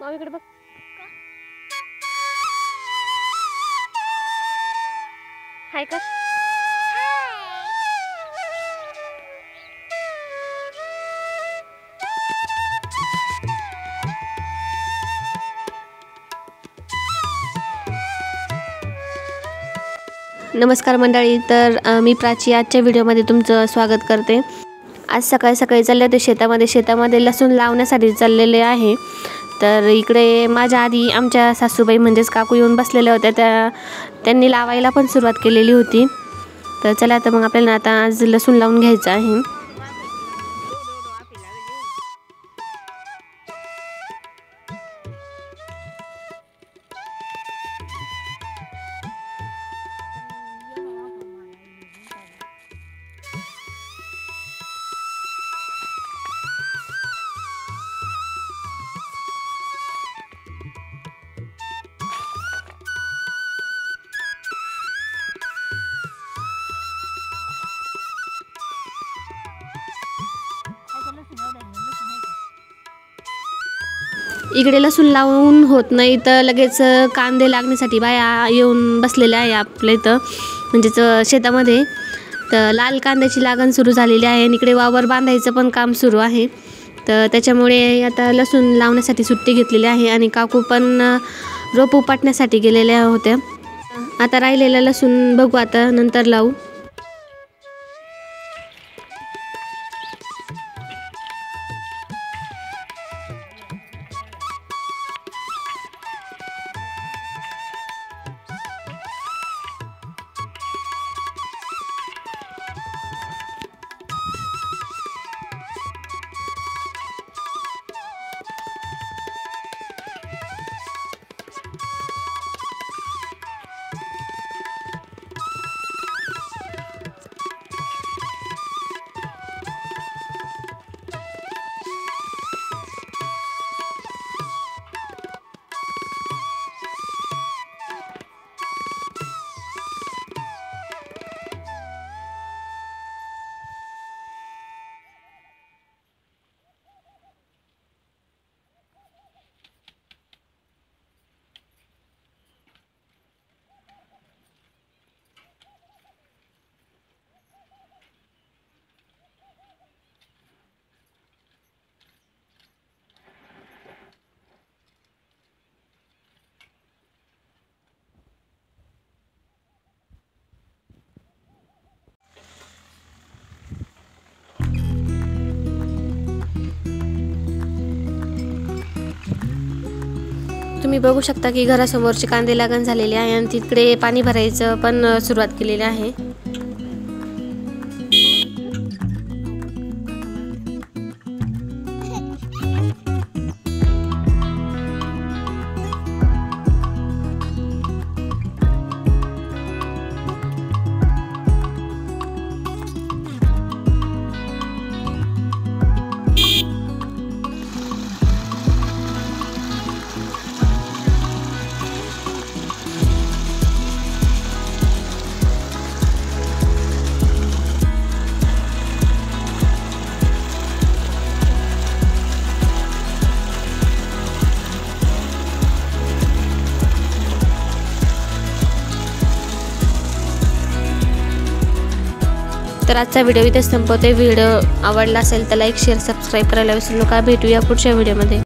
मामीकडे बघ. हाय का? नमस्कार मंडळी. तर मी प्राची आजच्या व्हिडिओमध्ये तुमचं स्वागत करते. आज सकाळी सकाळी चालले होते शेतामध्ये लसूण लावण्यासाठी चाललेले आहे. तर इकडे माझ्या आधी आमच्या सासूबाई म्हणजेच काकू येऊन बसलेल्या होत्या. त्यांनी लावायला पण सुरुवात केलेली होती. तर चला तर मग आपल्याला आता आज लसूण लावून घ्यायचं आहे. इकडे लसूण लावून होत नाही तर लगेच कांदे लागण्यासाठी बाया येऊन बसलेल्या आहे आपल्या इथं म्हणजेच शेतामध्ये. तर लाल कांद्याची लागण सुरू झालेली आहे आणि इकडे वावर बांधायचं पण काम सुरू आहे. तर त्याच्यामुळे आता लसूण लावण्यासाठी सुट्टी घेतलेली आहे आणि काकू पण रोप उपटण्यासाठी गेलेल्या होत्या. आता राहिलेलं लसूण बघू आता नंतर लावू. तुम्ही बघू शकता की घरासमोरचे कांदे लागण झालेले आहे आणि तिकडे पाणी भरायचं पण सुरुवात केलेली आहे. तर आजचा व्हिडिओ इथे संपवते. व्हिडिओ आवडला असेल तर लाईक शेअर सबस्क्राईब करायला विसरू नका. भेटूया पुढच्या व्हिडिओमध्ये.